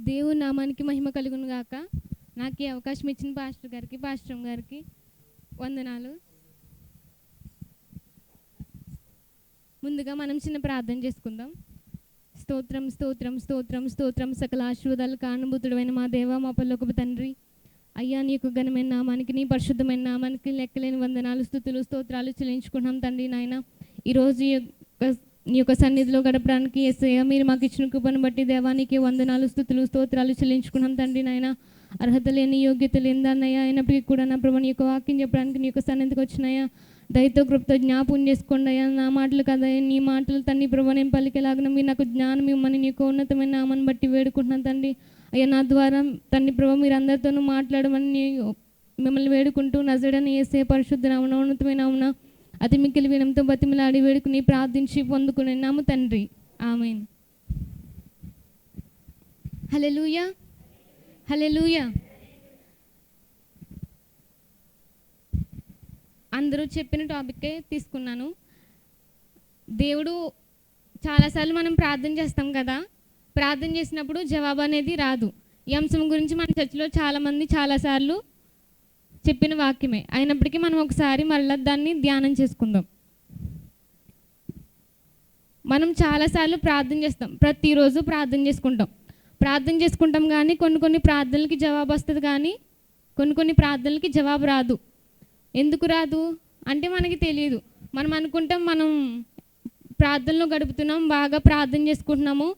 దేవుని నామానికి మహిమ కలుగును గాక. నాకు ఈ అవకాశం ఇచ్చిన పాస్టర్ గారికి వందనాలు. ముందుగా మనం చిన్న ప్రార్థన చేసుకుందాం. స్తోత్రం స్తోత్రం స్తోత్రం స్తోత్రం సకల ఆశీర్వాదాలు కానుభూతుడైన మా దేవ, మా పరలోకపు తండ్రి, అయ్యా నీ యొక్క ఘనమైన నామానికి, నీ పరిశుద్ధమైన నామానికి లెక్కలేని వందనాలు, స్తుతులు, స్తోత్రాలు చెల్లించుకుంటున్నాం తండ్రి. నాయన ఈరోజు నీ యొక్క సన్నిధిలో గడపడానికి యేసయ్య మీరు మాకు ఇచ్చిన కృపను బట్టి దేవానికి వందనాలు, స్తుతులు, స్తోత్రాలు చెల్లించుకున్నాం తండ్రి. నాయన అర్హత లేని, యోగ్యత లేనిదన్నయ్య అయినప్పటికీ కూడా నా ప్రభు నీ యొక్క వాక్యం చెప్పడానికి నీ యొక్క సన్నిధికి వచ్చినాయా, దయతో కృపతో జ్ఞాపకం చేసుకోండి అయ్యా. నా మాటలు కదా నీ మాటలు తండ్రి ప్రభు నేను పలికేలాగా మీరు నాకు జ్ఞానం ఇవ్వమని నీ యొక్క ఉన్నతమైన నామాన్ని బట్టి వేడుకుంటున్నాను తండ్రి. అయ్యా నా ద్వారా తండ్రి ప్రభు మీరు అందరితోనూ మాట్లాడమని మిమ్మల్ని వేడుకుంటూ నజరేయుడైన యేసయ్య పరిశుద్ధ నామమున ఉన్నతమైన నామమున అతి మిక్కిలి వినయంతో బతిమలాడి వేడుకుని ప్రార్థించి పొందుకున్నాము తండ్రి. ఆమేన్. హల్లెలూయా, హల్లెలూయా. అందరూ చెప్పిన టాపిక్కే తీసుకున్నాను. దేవుడు చాలాసార్లు మనం ప్రార్థన చేస్తాం కదా, ప్రార్థన చేసినప్పుడు జవాబు అనేది రాదు. ఈ అంశం గురించి మన చర్చిలో చాలామంది చాలాసార్లు చెప్పిన వాక్యమే అయినప్పటికీ మనం ఒకసారి మళ్ళీ దాన్ని ధ్యానం చేసుకుందాం. మనం చాలాసార్లు ప్రార్థన చేస్తాం, ప్రతిరోజు ప్రార్థన చేసుకుంటాం కానీ కొన్ని ప్రార్థనలకి జవాబు వస్తుంది, కానీ కొన్ని ప్రార్థనలకి జవాబు రాదు. ఎందుకు రాదు అంటే మనకి తెలియదు. మనం అనుకుంటాం మనం ప్రార్థనలో గడుపుతున్నాం, బాగా ప్రార్థన చేసుకుంటున్నాము,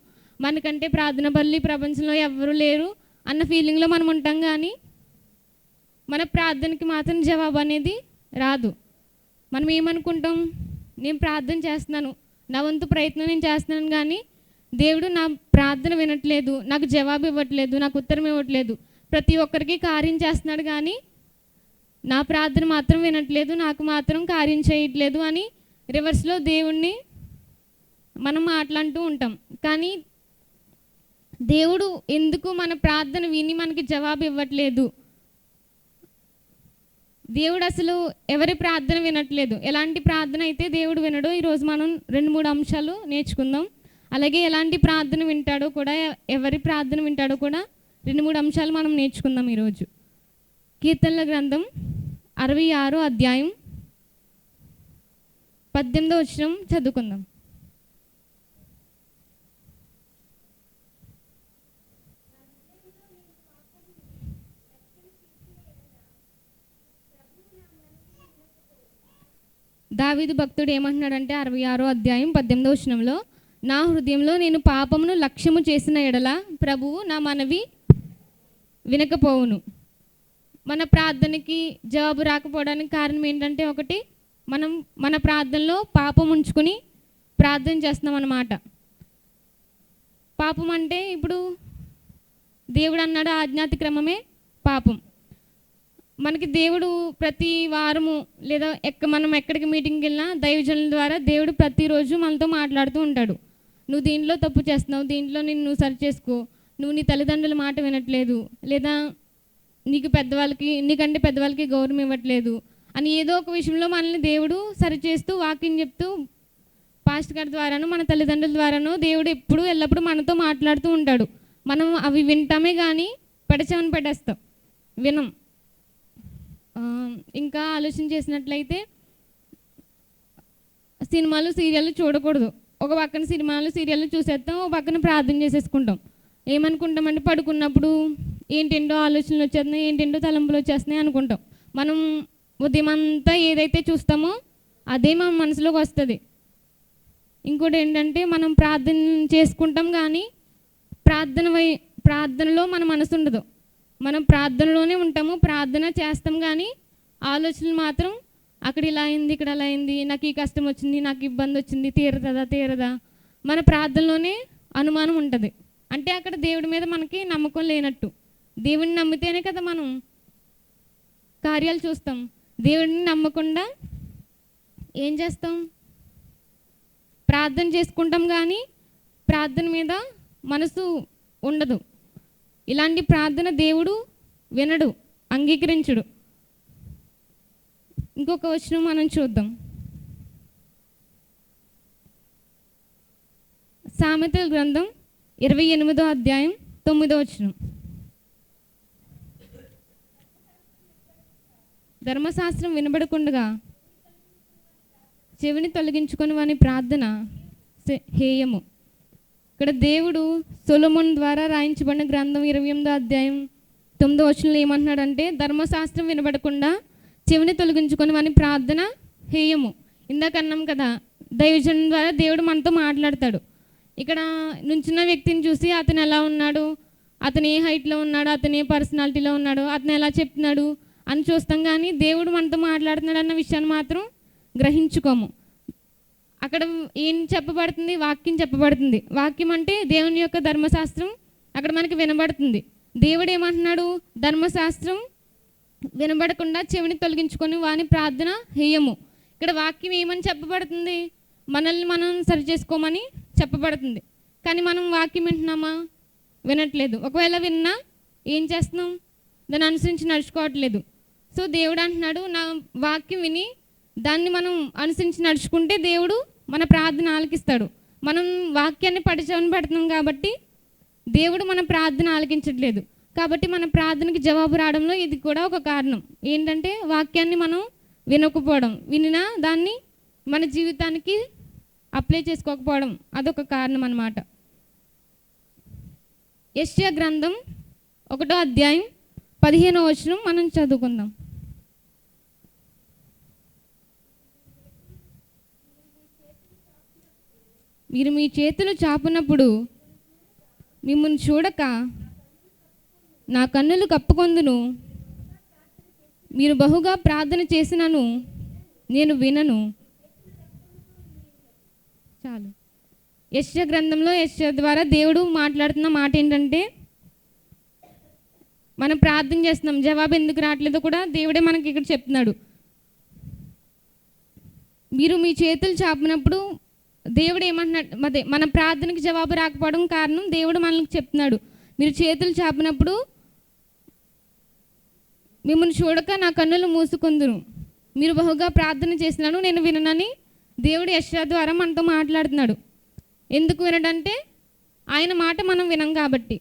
మనకంటే ప్రార్థన బల్లి ప్రపంచంలో ఎవరు లేరు అన్న ఫీలింగ్లో మనం ఉంటాం, కానీ మన ప్రార్థనకి మాత్రం జవాబు అనేది రాదు. మనం ఏమనుకుంటాం, నేను ప్రార్థన చేస్తున్నాను, నా వంతు ప్రయత్నం నేను చేస్తున్నాను, కానీ దేవుడు నా ప్రార్థన వినట్లేదు, నాకు జవాబు ఇవ్వట్లేదు, నాకు ఉత్తరం ఇవ్వట్లేదు. ప్రతి ఒక్కరికి కార్యం చేస్తున్నాడు కానీ నా ప్రార్థన మాత్రం వినట్లేదు, నాకు మాత్రం కార్యం చేయట్లేదు అని రివర్స్లో దేవుణ్ణి మనం మాట్లాడుతూ ఉంటాం. కానీ దేవుడు ఎందుకు మన ప్రార్థన విని మనకి జవాబు ఇవ్వట్లేదు? దేవుడు అసలు ఎవరి ప్రార్థన వినట్లేదు. ఎలాంటి ప్రార్థన అయితే దేవుడు వినడో ఈరోజు మనం 2-3 అంశాలు నేర్చుకుందాం. అలాగే ఎలాంటి ప్రార్థన వింటాడో కూడా, ఎవరి ప్రార్థన వింటాడో కూడా 2-3 అంశాలు మనం నేర్చుకుందాం ఈరోజు. కీర్తనల గ్రంథం 66వ అధ్యాయం 18వ వచనం చదువుకుందాం. దావీదు భక్తుడు ఏమంటున్నాడంటే 66వ అధ్యాయం 18వ వచనంలో, నా హృదయంలో నేను పాపమును లక్ష్యము చేసిన ఎడల ప్రభువు నా మనవి వినకపోవును. మన ప్రార్థనకి జవాబు రాకపోవడానికి కారణం ఏంటంటే, ఒకటి, మనం మన ప్రార్థనలో పాపం ఉంచుకొని ప్రార్థన చేస్తున్నాం అన్నమాట. పాపం అంటే ఇప్పుడు దేవుడు అన్నాడు ఆజ్ఞాతిక్రమమే పాపం. మనకి దేవుడు ప్రతి వారము లేదా మనం ఎక్కడికి మీటింగ్కి వెళ్ళినా దైవజనుల ద్వారా దేవుడు ప్రతిరోజు మనతో మాట్లాడుతూ ఉంటాడు. నువ్వు దీంట్లో తప్పు చేస్తున్నావు, దీంట్లో నిన్ను సరి చేసుకో, నువ్వు నీ తల్లిదండ్రుల మాట వినట్లేదు, లేదా నీకంటే పెద్దవాళ్ళకి గౌరవం ఇవ్వట్లేదు అని ఏదో ఒక విషయంలో మనల్ని దేవుడు సరిచేస్తూ వాక్యం చెప్తూ పాస్టర్ గారి ద్వారాను మన తల్లిదండ్రుల ద్వారాను దేవుడు ఎల్లప్పుడూ మనతో మాట్లాడుతూ ఉంటాడు. మనం అవి వింటామే కానీ పెడచెవిన పెట్టేస్తాం, వినం. ఇంకా ఆలోచన చేసినట్లయితే సినిమాలు సీరియళ్ళు చూడకూడదు. ఒక పక్కన సినిమాలు సీరియళ్ళు చూసేస్తాం, ఒక పక్కన ప్రార్థన చేసేసుకుంటాం. ఏమనుకుంటామంటే పడుకున్నప్పుడు ఏంటేంటో ఆలోచనలు వచ్చేస్తున్నాయి, ఏంటేంటో తలంపులు వచ్చేస్తున్నాయి అనుకుంటాం. మనం ఉదయం అంతా ఏదైతే చూస్తామో అదే మన మనసులోకి వస్తుంది. ఇంకోటి ఏంటంటే మనం ప్రార్థన చేసుకుంటాం కానీ ప్రార్థనలో మన మనసు ఉండదు. మనం ప్రార్థనలోనే ఉంటాము, ప్రార్థన చేస్తాం కానీ ఆలోచనలు మాత్రం అక్కడ ఇలా అయింది, ఇక్కడ అలా అయింది, నాకు ఈ కష్టం వచ్చింది, నాకు ఇబ్బంది వచ్చింది, తీరదా మన ప్రార్థనలోనే అనుమానం ఉంటుంది. అంటే అక్కడ దేవుడి మీద మనకి నమ్మకం లేనట్టు. దేవుడిని నమ్మితేనే కదా మనం కార్యాలు చూస్తాం. దేవుడిని నమ్మకుండా ఏం చేస్తాం? ప్రార్థన చేసుకుంటాం కానీ ప్రార్థన మీద మనసు ఉండదు. ఇలాంటి ప్రార్థన దేవుడు వినడు, అంగీకరించడు. ఇంకొక వచనం మనం చూద్దాం. సామెతల గ్రంథం 28వ అధ్యాయం 9వ వచనం. ధర్మశాస్త్రం వినబడకుండగా చెవిని తొలగించుకొని వాని ప్రార్థన హేయము. ఇక్కడ దేవుడు సొలొమోను ద్వారా రాయించబడిన గ్రంథం 28వ అధ్యాయం 9వ వచనంలో ఏమంటున్నాడంటే, ధర్మశాస్త్రం వినబడకుండా చెవిని తొలగించుకొని వాని ప్రార్థన హేయము. ఇందాక అన్నాం కదా, దైవజనం ద్వారా దేవుడు మనతో మాట్లాడతాడు. ఇక్కడ నుంచున్న వ్యక్తిని చూసి అతను ఎలా ఉన్నాడు, అతను ఏ హైట్లో ఉన్నాడు, అతను ఏ పర్సనాలిటీలో ఉన్నాడు, అతను ఎలా చెప్తున్నాడు అని చూస్తాం. కానీ దేవుడు మనతో మాట్లాడుతున్నాడు అన్న విషయాన్ని మాత్రం గ్రహించుకోము. అక్కడ ఏం చెప్పబడుతుంది? వాక్యం చెప్పబడుతుంది. వాక్యం అంటే దేవుని యొక్క ధర్మశాస్త్రం అక్కడ మనకి వినబడుతుంది. దేవుడు ఏమంటున్నాడు? ధర్మశాస్త్రం వినబడకుండా చెవిని తొలగించుకొని వాని ప్రార్థన హేయము. ఇక్కడ వాక్యం ఏమని చెప్పబడుతుంది? మనల్ని మనం సరి చేసుకోమని చెప్పబడుతుంది. కానీ మనం వాక్యం వింటున్నామా? వినట్లేదు. ఒకవేళ విన్నా ఏం చేస్తున్నాం? దాన్ని అనుసరించి నడుచుకోవట్లేదు. సో దేవుడు అంటున్నాడు, నా వాక్యం విని దాన్ని మనం అనుసరించి నడుచుకుంటే దేవుడు మన ప్రార్థన ఆలకిస్తాడు. మనం వాక్యాన్ని పడిచవని పెడుతున్నాం కాబట్టి దేవుడు మన ప్రార్థన ఆలకించట్లేదు. కాబట్టి మన ప్రార్థనకి జవాబు రావడంలో ఇది కూడా ఒక కారణం. ఏంటంటే వాక్యాన్ని మనం వినకపోవడం, వినినా దాన్ని మన జీవితానికి అప్లై చేసుకోకపోవడం, అదొక కారణం అన్నమాట. యెషయా గ్రంథం 1వ అధ్యాయం 15వ వచనం మనం చదువుకుందాం. మీరు మీ చేతులు చాపునప్పుడు మిమ్మల్ని చూడక నా కన్నులు కప్పుకొందును. మీరు బహుగా ప్రార్థన చేసినను నేను వినను. చాలు. యెషయా గ్రంథంలో యెషయా ద్వారా దేవుడు మాట్లాడుతున్న మాట ఏంటంటే, మనం ప్రార్థన చేస్తున్నాం, జవాబు ఎందుకు రావట్లేదో కూడా దేవుడే మనకి ఇక్కడ చెప్తున్నాడు. మీరు మీ చేతులు చాపినప్పుడు దేవుడు ఏమంటున్నాడు? మన ప్రార్థనకి జవాబు రాకపోవడం కారణం దేవుడు మనకి చెప్తున్నాడు. మీరు చేతులు చాపినప్పుడు మిమ్మల్ని చూడక నా కన్నులు మూసుకుందును. మీరు బహుగా ప్రార్థన చేసినాను నేను విననని దేవుడు యెషయా ద్వారా మనతో మాట్లాడుతున్నాడు. ఎందుకు వినడంటే ఆయన మాట మనం వినం కాబట్టి.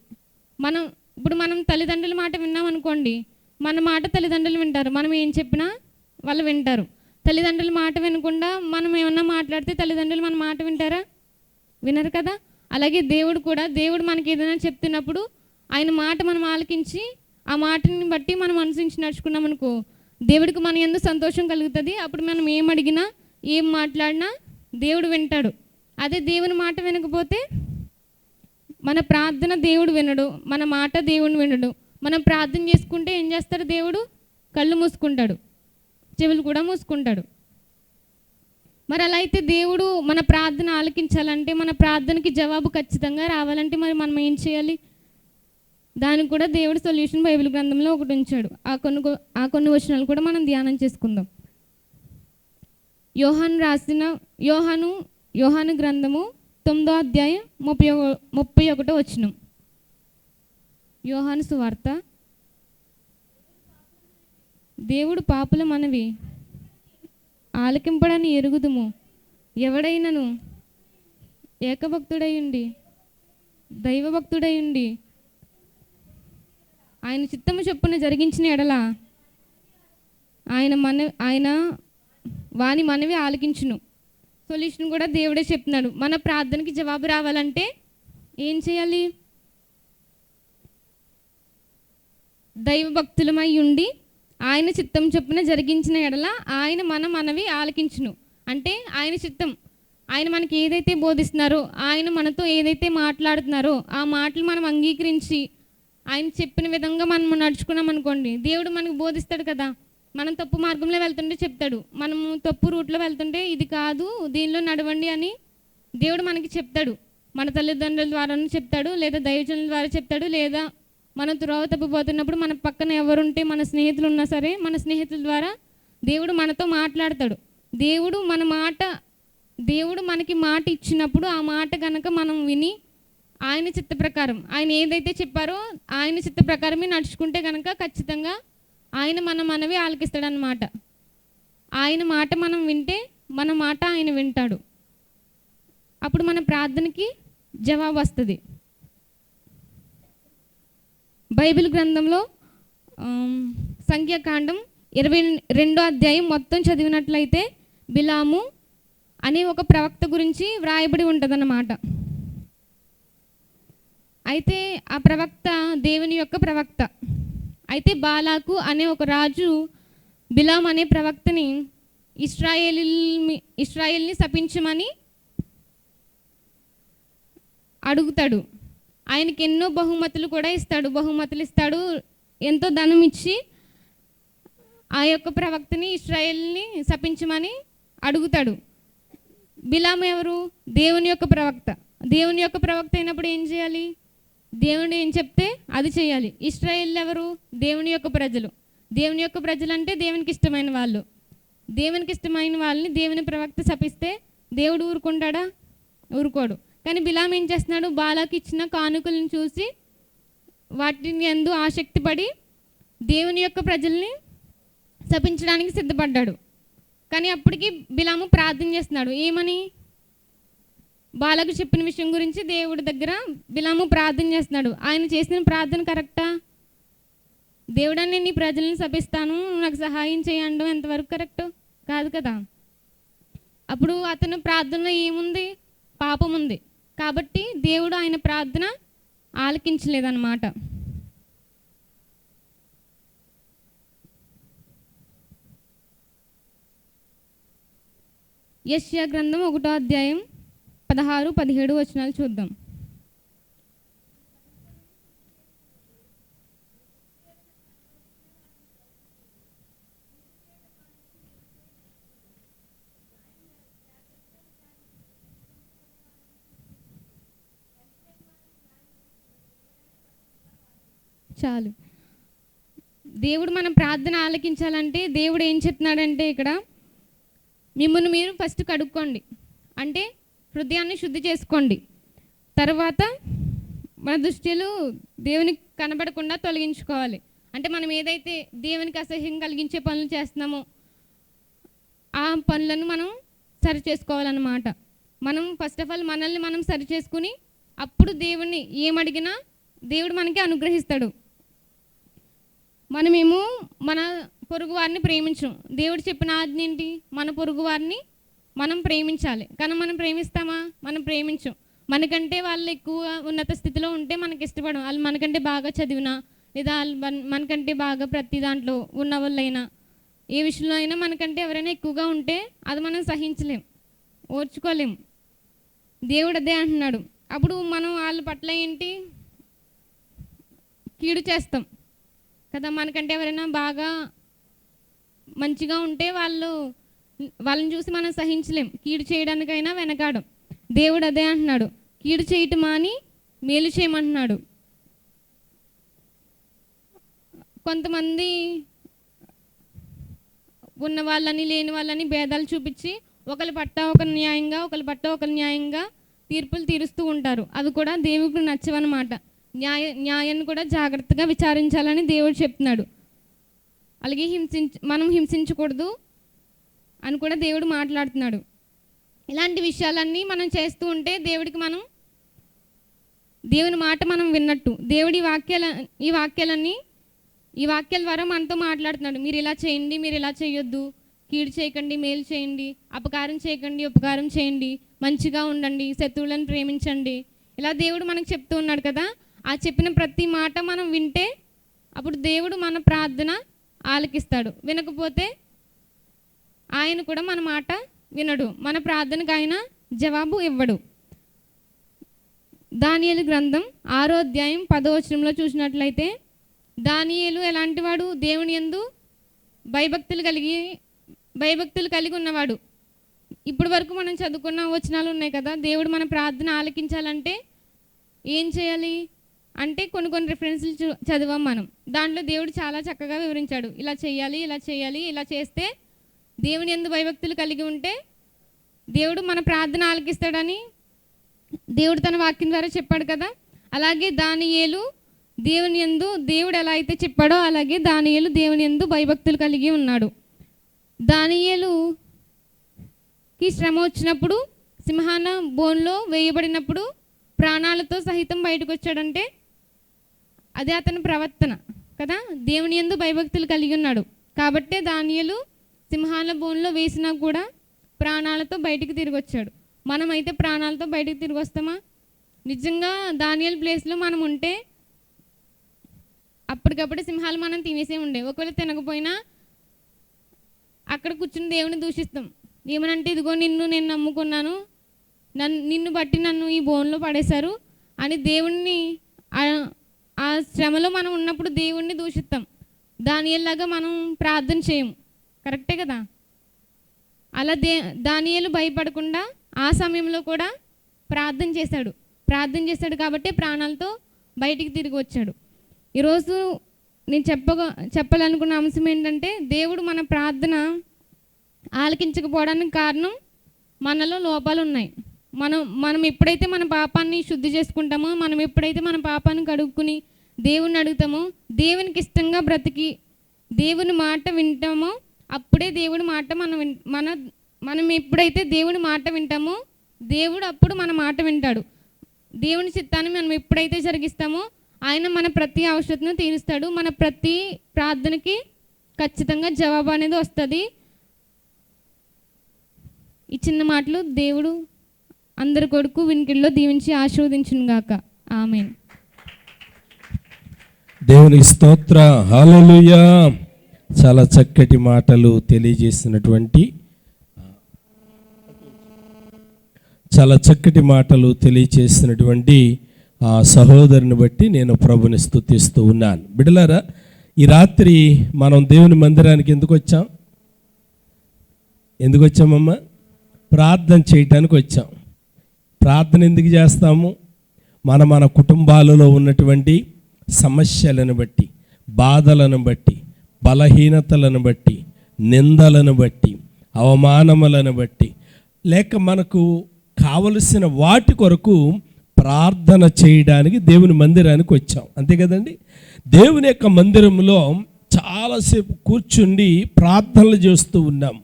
మనం తల్లిదండ్రుల మాట విన్నాం అనుకోండి, మన మాట తల్లిదండ్రులు వింటారు. మనం ఏం చెప్పినా వాళ్ళు వింటారు. తల్లిదండ్రుల మాట వినకుండా మనం ఏమన్నా మాట్లాడితే తల్లిదండ్రులు మన మాట వింటారా? వినరు కదా. అలాగే దేవుడు కూడా, దేవుడు మనకి ఏదైనా చెప్తున్నప్పుడు ఆయన మాట మనం ఆలకించి ఆ మాటని బట్టి మనం అనుసరించి నడుచుకున్నాం అనుకో, దేవుడికి మన యందు సంతోషం కలుగుతుంది. అప్పుడు మనం ఏం అడిగినా ఏం మాట్లాడినా దేవుడు వింటాడు. అదే దేవుని మాట వినకపోతే మన ప్రార్థన దేవుడు వినడు, మన మాట దేవుడు వినడు. మనం ప్రార్థన చేసుకుంటే ఏం చేస్తాడు? దేవుడు కళ్ళు మూసుకుంటాడు, చెవులు కూడా మూసుకుంటాడు. మరి అలా అయితే దేవుడు మన ప్రార్థన ఆలకించాలంటే, మన ప్రార్థనకి జవాబు ఖచ్చితంగా రావాలంటే మరి మనం ఏం చేయాలి? దానికి కూడా దేవుడు సొల్యూషన్ బైబిల్ గ్రంథంలో ఒకటి ఉంచాడు. ఆ కొన్ని వచనాలు కూడా మనం ధ్యానం చేసుకుందాం. యోహాను గ్రంథము 9వ అధ్యాయం 31వ వచనం. యోహాను సువార్త. దేవుడు పాపుల మనవి ఆలకింపడని ఎరుగుదుము. ఎవడైనను ఏకభక్తుడయుండి దైవభక్తుడయుండి ఆయన చిత్తము చొప్పున జరిగించిన ఎడల ఆయన వాని మనవి ఆలకించును. సొల్యూషన్ కూడా దేవుడే చెప్తున్నాడు. మన ప్రార్థనకి జవాబు రావాలంటే ఏం చేయాలి? దైవభక్తులమై ఉండి ఆయన చిత్తం చొప్పున జరిగించిన ఎడల ఆయన మన మనవి ఆలకించును. అంటే ఆయన చిత్తం, ఆయన మనకి ఏదైతే బోధిస్తున్నారో, ఆయన మనతో ఏదైతే మాట్లాడుతున్నారో ఆ మాటలు మనం అంగీకరించి ఆయన చెప్పిన విధంగా మనం నడుచుకున్నాం అనుకోండి, దేవుడు మనకు బోధిస్తాడు కదా. మనం తప్పు మార్గంలో వెళ్తుంటే చెప్తాడు, మనము తప్పు రూట్లో వెళ్తుంటే ఇది కాదు దీనిలో నడవండి అని దేవుడు మనకి చెప్తాడు. మన తల్లిదండ్రుల ద్వారానే చెప్తాడు, లేదా దైవజనుల ద్వారా చెప్తాడు, లేదా మనం త్రోవ తప్పిపోతున్నప్పుడు మన పక్కన ఎవరుంటే, మన స్నేహితులు ఉన్నా సరే, మన స్నేహితుల ద్వారా దేవుడు మనతో మాట్లాడతాడు. దేవుడు మనకి మాట ఇచ్చినప్పుడు ఆ మాట కనుక మనం విని ఆయన చిత్త ప్రకారం, ఆయన ఏదైతే చెప్పారో ఆయన చిత్త ప్రకారమే నడుచుకుంటే కనుక ఖచ్చితంగా ఆయన మనవి ఆలకిస్తాడనమాట. ఆయన మాట మనం వింటే మన మాట ఆయన వింటాడు. అప్పుడు మన ప్రార్థనకి జవాబు వస్తుంది. బైబిల్ గ్రంథంలో సంఖ్యాకాండం 22వ అధ్యాయం మొత్తం చదివినట్లయితే బిలాము అనే ఒక ప్రవక్త గురించి వ్రాయబడి ఉంటుందన్నమాట. అయితే ఆ ప్రవక్త దేవుని యొక్క ప్రవక్త. అయితే బాలాకు అనే ఒక రాజు బిలాం అనే ప్రవక్తని ఇశ్రాయేల్ని శపించమని అడుగుతాడు. ఆయనకి ఎన్నో బహుమతులు కూడా ఇస్తాడు. ఎంతో ధనం ఇచ్చి ఆ యొక్క ప్రవక్తని ఇశ్రాయేల్ని శపించమని అడుగుతాడు. బిలాం ఎవరు? దేవుని యొక్క ప్రవక్త. దేవుని యొక్క ప్రవక్త అయినప్పుడు ఏం చేయాలి? దేవుడు ఏం చెప్తే అది చేయాలి. ఇశ్రాయేల్ ఎవరు? దేవుని యొక్క ప్రజలు. దేవుని యొక్క ప్రజలు అంటే దేవునికి ఇష్టమైన వాళ్ళు. దేవునికి ఇష్టమైన వాళ్ళని దేవుని ప్రవక్త శపిస్తే దేవుడు ఊరుకుంటాడా? ఊరుకోడు. కానీ బిలాం ఏం చేస్తున్నాడు? బాలాకి ఇచ్చిన కానుకలను చూసి వాటిని యందు ఆసక్తి పడి దేవుని యొక్క ప్రజల్ని శపించడానికి సిద్ధపడ్డాడు. కానీ అప్పటికి బిలాము ప్రార్థన చేస్తున్నాడు. ఏమని? బాలకు చెప్పిన విషయం గురించి దేవుడి దగ్గర బిలాము ప్రార్థన చేస్తున్నాడు. ఆయన చేసిన ప్రార్థన కరెక్టా? దేవుడని నీ ప్రజల్ని శపిస్తాను, నాకు సహాయం చేయండి, ఎంతవరకు కరెక్ట్? కాదు కదా. అప్పుడు అతని ప్రార్థనలో ఏముంది? పాపం ఉంది. కాబట్టి దేవుడు ఆయన ప్రార్థన ఆలకించలేదన్నమాట. యెషయా గ్రంథం 1వ అధ్యాయం 16-17 వచనాలు చూద్దాం. చాలు. దేవుడు మన ప్రార్థన ఆలకించాలంటే దేవుడు ఏం చెప్తున్నాడంటే ఇక్కడ మిమ్మల్ని మీరు ఫస్ట్ కడుక్కోండి, అంటే హృదయాన్ని శుద్ధి చేసుకోండి. తర్వాత మన దృష్టిలు దేవునికి కనబడకుండా తొలగించుకోవాలి. అంటే మనం ఏదైతే దేవునికి అసహ్యం కలిగించే పనులు చేస్తున్నామో ఆ పనులను మనం సరి చేసుకోవాలన్నమాట. మనం ఫస్ట్ ఆఫ్ ఆల్ మనల్ని మనం సరి చేసుకుని అప్పుడు దేవుణ్ణి ఏమడిగినా దేవుడు మనకి అనుగ్రహిస్తాడు. మనమేమో మన పొరుగు వారిని ప్రేమించం. దేవుడు చెప్పిన ఆజ్ఞ ఏంటి? మన పొరుగు వారిని మనం ప్రేమించాలి. కానీ మనం ప్రేమిస్తామా? మనం ప్రేమించం. మనకంటే వాళ్ళు ఎక్కువ ఉన్నత స్థితిలో ఉంటే మనకి ఇష్టపడం. వాళ్ళు మనకంటే బాగా చదివినా లేదా మనకంటే బాగా ప్రతి దాంట్లో ఉన్న వాళ్ళైనా ఏ విషయంలో అయినా మనకంటే ఎవరైనా ఎక్కువగా ఉంటే అది మనం సహించలేం, ఓర్చుకోలేం. దేవుడు అదే అంటున్నాడు. అప్పుడు మనం వాళ్ళ పట్ల ఏంటి? కీడు చేస్తాం కదా. మనకంటే ఎవరైనా బాగా మంచిగా ఉంటే వాళ్ళని చూసి మనం సహించలేం, కీడు చేయడానికైనా వెనకాడం. దేవుడు అదే అంటున్నాడు, కీడు చేయటం మాని మేలు చేయమంటున్నాడు. కొంతమంది ఉన్న వాళ్ళని లేని వాళ్ళని భేదాలు చూపించి ఒకరి పట్ల ఒకరి న్యాయంగా తీర్పులు తీరుస్తూ ఉంటారు. అవి కూడా దేవుడికి నచ్చవన్నమాట. న్యాయాన్ని కూడా జాగ్రత్తగా విచారించాలని దేవుడు చెప్తున్నాడు. అలాగే మనం హింసించకూడదు అని కూడా దేవుడు మాట్లాడుతున్నాడు. ఇలాంటి విషయాలన్నీ మనం చేస్తూ ఉంటే దేవుని మాట మనం విన్నట్టు. దేవుడి ఈ వాక్యాల ద్వారా మనతో మాట్లాడుతున్నాడు. మీరు ఇలా చేయండి, మీరు ఇలా చేయొద్దు, కీడు చేయకండి, మేలు చేయండి, అపకారం చేయకండి, ఉపకారం చేయండి, మంచిగా ఉండండి, శత్రువులను ప్రేమించండి. ఇలా దేవుడు మనకు చెప్తూ ఉన్నాడు కదా. ఆ చెప్పిన ప్రతి మాట మనం వింటే అప్పుడు దేవుడు మన ప్రార్థన ఆలకిస్తాడు. వినకపోతే ఆయన కూడా మన మాట వినడు, మన ప్రార్థనకు ఆయన జవాబు ఇవ్వడు. దానియేలు గ్రంథం 6వ అధ్యాయం 10వ వచనంలో చూసినట్లయితే దానియేలు ఎలాంటి వాడు? దేవుని యందు భయభక్తులు కలిగి ఉన్నవాడు. ఇప్పటి వరకు మనం చదువుకున్న వచనాలు ఉన్నాయి కదా. దేవుడు మన ప్రార్థన ఆలకించాలంటే ఏం చేయాలి అంటే కొన్ని రిఫరెన్స్లు చదివాం మనం. దాంట్లో దేవుడు చాలా చక్కగా వివరించాడు. ఇలా చేయాలి, ఇలా చేస్తే దేవుని యందు భయభక్తులు కలిగి ఉంటే దేవుడు మన ప్రార్థన ఆలకిస్తాడని దేవుడు తన వాక్యం ద్వారా చెప్పాడు కదా. అలాగే దానియేలు దేవుని యందు దేవుడు ఎలా అయితే చెప్పాడో అలాగే దానియేలు దేవుని యందు భయభక్తులు కలిగి ఉన్నాడు. దానియేలుకి శ్రమ వచ్చినప్పుడు, సింహాన బోన్లో వేయబడినప్పుడు ప్రాణాలతో సహితం బయటకు వచ్చాడంటే అదే అతని ప్రవర్తన కదా. దేవుని యందు భయభక్తులు కలిగి ఉన్నాడు కాబట్టే దానియేలు సింహాల బోన్లో వేసినా కూడా ప్రాణాలతో బయటికి తిరిగి వచ్చాడు. మనమైతే ప్రాణాలతో బయటికి తిరిగి వస్తామా? నిజంగా దానియేలు ప్లేస్లో మనం ఉంటే అప్పటికప్పుడు సింహాలు మనం తినేసే ఉండే. ఒకవేళ తినకపోయినా అక్కడ కూర్చుని దేవుని దూషిస్తాం. ఏమనంటే ఇదిగో నేను నమ్ముకున్నాను, నిన్ను బట్టి నన్ను ఈ బోన్లో పడేశారు అని దేవుణ్ణి ఆ శ్రమలో మనం ఉన్నప్పుడు దేవుణ్ణి దూషిస్తాం. దానియేలులాగా మనం ప్రార్థన చేయము. కరెక్టే కదా. అలా దానియేలు భయపడకుండా ఆ సమయంలో కూడా ప్రార్థన చేశాడు కాబట్టి ప్రాణాలతో బయటికి తిరిగి వచ్చాడు. ఈరోజు నేను చెప్పాలనుకున్న అంశం ఏంటంటే, దేవుడు మన ప్రార్థన ఆలకించకపోవడానికి కారణం మనలో లోపాలు ఉన్నాయి. మనం ఎప్పుడైతే మన పాపాన్ని శుద్ధి చేసుకుంటామో, మనం ఎప్పుడైతే మన పాపాన్ని కడుక్కుని దేవుణ్ణి అడుగుతామో, దేవునికి ఇష్టంగా బ్రతికి దేవుని మాట వింటామో, అప్పుడే దేవుడి మాట మనం ఎప్పుడైతే దేవుడి మాట వింటామో దేవుడు అప్పుడు మన మాట వింటాడు. దేవుని చిత్తాన్ని మనం ఎప్పుడైతే జరిగిస్తామో ఆయన మన ప్రతి అవసరతను తీరుస్తాడు. మన ప్రతి ప్రార్థనకి ఖచ్చితంగా జవాబు అనేది వస్తుంది. ఈ చిన్న మాటలు దేవుడు అందరి కొడుకు వినికిడిలో దీవించి ఆశీర్వదించును గాక. ఆమేన్. దేవునికి స్తోత్ర. హల్లెలూయా. చాలా చక్కటి మాటలు తెలియజేసినటువంటి ఆ సహోదరుని బట్టి నేను ప్రభుని స్తుతిస్తూ ఉన్నాను. బిడ్డలారా, ఈ రాత్రి మనం దేవుని మందిరానికి ఎందుకు వచ్చామమ్మా? ప్రార్థన చేయటానికి వచ్చాం. ప్రార్థన ఎందుకు చేస్తాము? మన కుటుంబాలలో ఉన్నటువంటి సమస్యలను బట్టి, బాధలను బట్టి, బలహీనతలను బట్టి, నిందలను బట్టి, అవమానములను బట్టి, లేక మనకు కావలసిన వాటి కొరకు ప్రార్థన చేయడానికి దేవుని మందిరానికి వచ్చాం. అంతే కదండి. దేవుని యొక్క మందిరంలో చాలాసేపు కూర్చుండి ప్రార్థనలు చేస్తూ ఉన్నాం,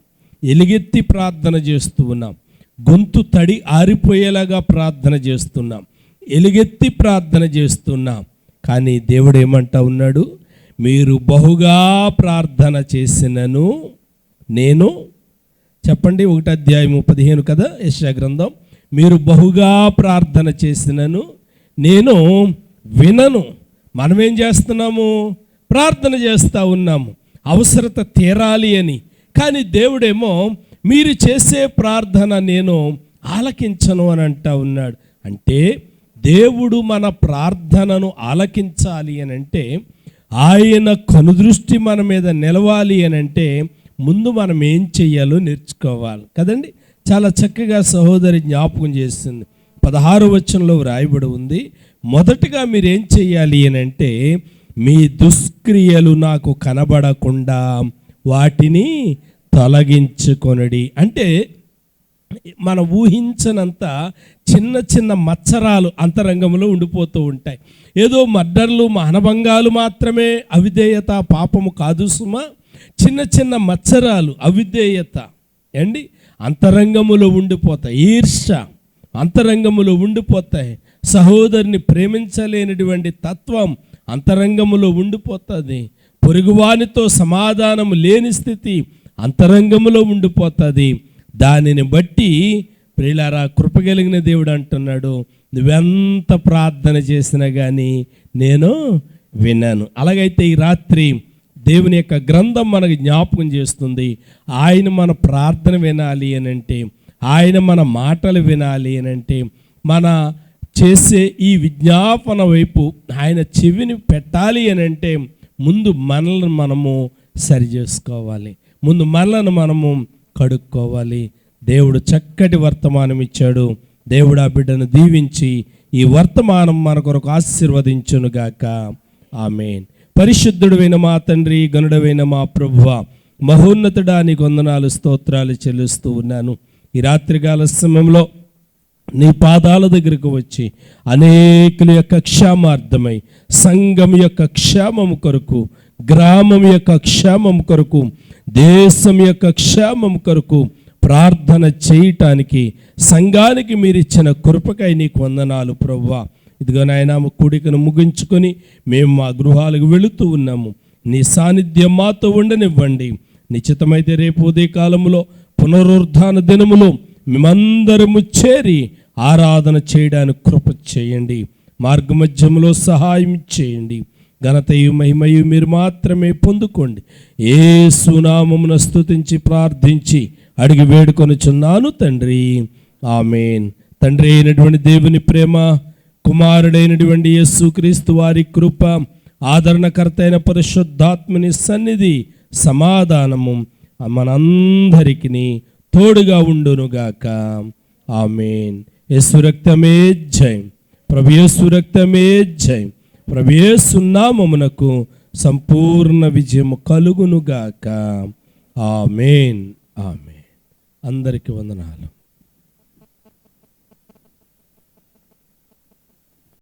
ఎలుగెత్తి ప్రార్థన చేస్తూ ఉన్నాం, గొంతు తడి ఆరిపోయేలాగా ప్రార్థన చేస్తున్నాం, ఎలుగెత్తి ప్రార్థన చేస్తున్నాం. కానీ దేవుడు ఏమంటా ఉన్నాడు? మీరు బహుగా ప్రార్థన చేసినను నేను, చెప్పండి, 1:15 కదా యెషయా గ్రంథం. మీరు బహుగా ప్రార్థన చేసినను నేను వినను. మనమేం చేస్తున్నాము? ప్రార్థన చేస్తూ ఉన్నాము అవసరత తీరాలి అని. కానీ దేవుడేమో మీరు చేసే ప్రార్థన నేను ఆలకించను అని అంటా ఉన్నాడు. అంటే దేవుడు మన ప్రార్థనను ఆలకించాలి అని అంటే, ఆయన కనుదృష్టి మన మీద నిలవాలి అని అంటే ముందు మనం ఏం చెయ్యాలో నేర్చుకోవాలి కదండి. చాలా చక్కగా సహోదరి జ్ఞాపకం చేస్తుంది. 16వ వచనంలో వ్రాయబడి ఉంది, మొదటగా మీరేం చెయ్యాలి అని అంటే, మీ దుష్క్రియలు నాకు కనబడకుండా వాటిని తొలగించుకొనడి. అంటే మనం ఊహించనంత చిన్న చిన్న మచ్చరాలు అంతరంగంలో ఉండిపోతూ ఉంటాయి. ఏదో మర్డర్లు, మానభంగాలు మాత్రమే అవిధేయత, పాపము కాదు సుమా. చిన్న చిన్న మచ్చరాలు, అవిధేయత అండి అంతరంగములో ఉండిపోతాయి. ఈర్ష్య అంతరంగములో ఉండిపోతాయి. సహోదరుని ప్రేమించలేనటువంటి తత్వం అంతరంగములో ఉండిపోతుంది. పొరుగువానితో సమాధానము లేని స్థితి అంతరంగములో ఉండిపోతుంది. దానిని బట్టి ప్రియులారా, కృపగలిగిన దేవుడు అంటున్నాడు, నువ్వెంత ప్రార్థన చేసినా కానీ నేను విన్నాను. అలాగైతే ఈ రాత్రి దేవుని యొక్క గ్రంథం మనకు జ్ఞాపకం చేస్తుంది, ఆయన మన ప్రార్థన వినాలి అని అంటే, ఆయన మన మాటలు వినాలి అని అంటే, మన చేసే ఈ విజ్ఞాపన వైపు ఆయన చెవిని పెట్టాలి అని అంటే ముందు మనల్ని మనము సరి చేసుకోవాలి, ముందు మనల్ని మనము కడుక్కోవాలి. దేవుడు చక్కటి వర్తమానం ఇచ్చాడు. దేవుడు ఆ బిడ్డను దీవించి ఈ వర్తమానం మన కొరకు ఆశీర్వదించునుగాక. ఆమేన్. పరిశుద్ధుడైన మా తండ్రి, గనుడవైన మా ప్రభువా, మహోన్నతుడా, నీకు వందనాలు, స్తోత్రాలు చెల్లిస్తూ ఉన్నాను. ఈ రాత్రికాల సమయంలో నీ పాదాల దగ్గరకు వచ్చి అనేకుల యొక్క క్షేమార్థమై, సంఘం యొక్క క్షేమం కొరకు, గ్రామం యొక్క క్షేమం కొరకు, దేశం యొక్క క్షేమం కొరకు ప్రార్థన చేయటానికి సంఘానికి మీరు ఇచ్చిన కృపకై నీకు వందనాలు ప్రభువా. ఇదిగో నాయన కూడికను ముగించుకొని మేము మా గృహాలకు వెళుతూ ఉన్నాము. నీ సాన్నిధ్యం మాతో ఉండనివ్వండి. నిశ్చితమైతే రేపు ఉదయకాలంలో పునరుద్ధాన దినములో మేమందరము చేరి ఆరాధన చేయడానికి కృప చేయండి. మార్గమధ్యములో సహాయం చేయండి. ఘనతయు మహిమయు మీరు మాత్రమే పొందుకోండి. యేసు నామమున స్తుతించి ప్రార్థించి అడిగి వేడుకొనుచున్నాను తండ్రి, ఆమేన్. తండ్రి అయినటువంటి దేవుని ప్రేమ, కుమారుడైనటువంటి యేసుక్రీస్తు వారి కృప, ఆదరణకర్త అయిన పరిశుద్ధాత్మని సన్నిధి, సమాధానము మనందరికీ తోడుగా ఉండునుగాక. ఆమేన్. యేసు రక్తమే జయం. ప్రభు యేసు రక్తమే జయం. ప్రభు యేసు నామమునకు సంపూర్ణ విజయము కలుగునుగాక. ఆమేన్. ఆమేన్. అందరికీ వందనాలు.